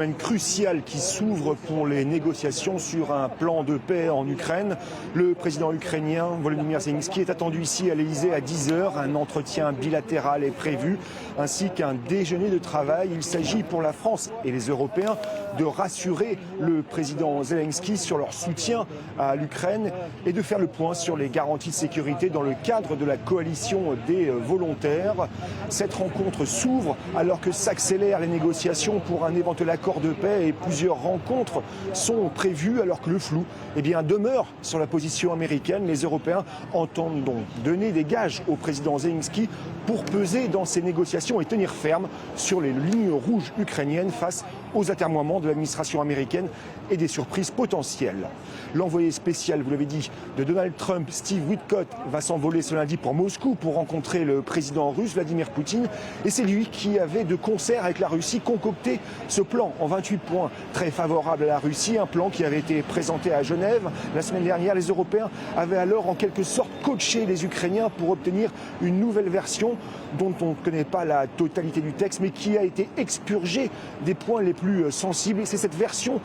Une cruciale qui s'ouvre pour les négociations sur un plan de paix en Ukraine. Le président ukrainien Volodymyr Zelensky est attendu ici à l'Elysée à 10 h. Un entretien bilatéral est prévu, ainsi qu'un déjeuner de travail. Il s'agit pour la France et les Européens de rassurer le président Zelensky sur leur soutien à l'Ukraine et de faire le point sur les garanties de sécurité dans le cadre de la coalition des volontaires. Cette rencontre s'ouvre alors que s'accélèrent les négociations pour un éventuel accord de paix et plusieurs rencontres sont prévues alors que le flou demeure sur la position américaine. Les Européens entendent donc donner des gages au président Zelensky pour peser dans ces négociations et tenir ferme sur les lignes rouges ukrainiennes face aux atermoiements de l'administration américaine et des surprises potentielles. L'envoyé spécial, vous l'avez dit, de Donald Trump, Steve Witkoff, va s'envoler ce lundi pour Moscou pour rencontrer le président russe Vladimir Poutine. Et c'est lui qui avait, de concert avec la Russie, concocté ce plan en 28 points très favorable à la Russie, un plan qui avait été présenté à Genève la semaine dernière. Les Européens avaient alors en quelque sorte coaché les Ukrainiens pour obtenir une nouvelle version dont on ne connaît pas la totalité du texte, mais qui a été expurgée des points les plus sensibles. Et c'est cette version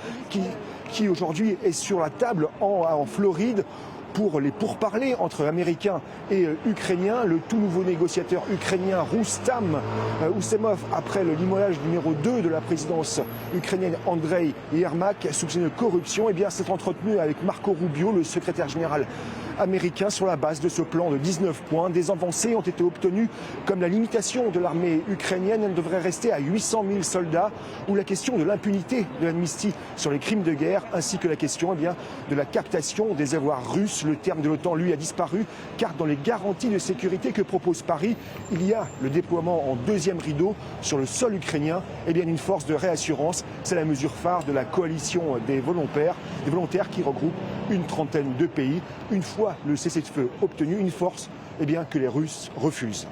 qui aujourd'hui est sur la table en Floride pour les pourparlers entre Américains et Ukrainiens. Le tout nouveau négociateur ukrainien Roustam Oussemov, après le limogeage numéro 2 de la présidence ukrainienne Andrei Yermak, soupçonné de corruption, s'est entretenu avec Marco Rubio, le secrétaire général américain, sur la base de ce plan de 19 points. Des avancées ont été obtenues, comme la limitation de l'armée ukrainienne. Elle devrait rester à 800 000 soldats, ou la question de l'impunité de l'amnistie sur les crimes de guerre, ainsi que la question de la captation des avoirs russes. Le terme de l'OTAN, lui, a disparu, car dans les garanties de sécurité que propose Paris, il y a le déploiement en deuxième rideau sur le sol ukrainien, une force de réassurance. C'est la mesure phare de la coalition des volontaires qui regroupe une trentaine de pays. Une fois le cessez-le-feu obtenu, une force que les Russes refusent.